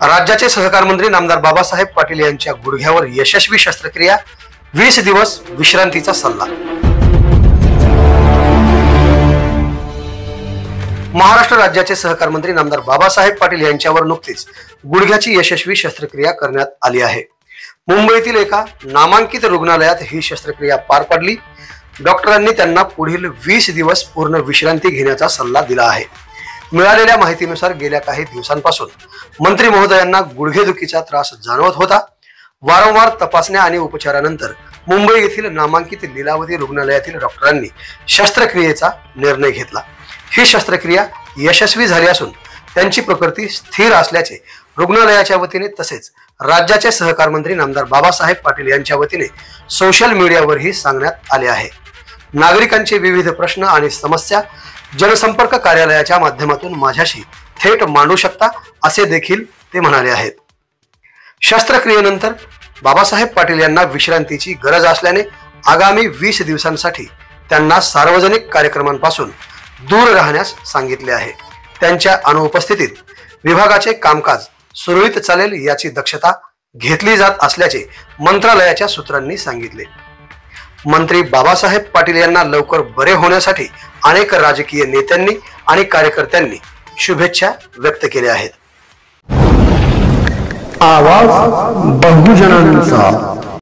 राज्याचे सहकार मंत्री नामदार बाबासाहेब पाटील यांच्या गुडघ्यावर यशस्वी शस्त्रक्रिया, 20 दिवस विश्रांतीचा सल्ला। महाराष्ट्र राज्याचे सहकार मंत्री नामदार बाबासाहेब पाटील यांच्यावर नुकतीच गुडघ्याची यशस्वी शस्त्रक्रिया करण्यात आली आहे। मुंबईतील एका नामांकित रुग्णालयात ही शस्त्रक्रिया पार पडली। डॉक्टरांनी त्यांना पुढील 20 दिवस पूर्ण विश्रांती घेण्याचा सल्ला दिला आहे। मिळालेल्या माहितीनुसार गेल्या काही दिवसांपासून मंत्री महोदयांना गुडघेदुखीचा त्रास जाणवत होता। वारंवार तपासण्या आणि उपचारानंतर मुंबई येथील नामांकित लीलावती रुग्णालयातील डॉक्टरांनी शस्त्रक्रियेचा निर्णय घेतला। ही शस्त्रक्रिया यशस्वी झाली असून त्यांची प्रकृती स्थिर असल्याचे रुग्णालयाच्या वतीने तसेच राज्याचे सहकार मंत्री नामदार बाबासाहेब पाटील यांच्या वतीने सोशल मीडियावरही सांगण्यात आले आहे। नागरिकांचे विविध प्रश्न आणि समस्या जनसंपर्क कार्यालयाच्या माध्यमातून माझ्याशी थेट मांडू शकता असे देखील ते म्हणाले आहेत। शस्त्रक्रियेनंतर बाबासाहेब पाटील यांना विश्रांतीची गरज असल्याने आगामी 20 दिवसांसाठी त्यांना सार्वजनिक कार्यक्रमांपासून दूर राहण्यास सांगितले आहे। त्यांच्या अनुपस्थितीत विभागाचे कामकाज सुरळीत चालेल याची दक्षता घेतली जात असल्याचे मंत्रालयाच्या सूत्रांनी सांगितले। मंत्री बाबासाहेब पाटील यांना लवकर बरे होण्यासाठी अनेक राजकीय नेत्यांनी आणि कार्यकर्त्यांनी शुभेच्छा व्यक्त केल्या आहेत। आवाज बहुजनांचा।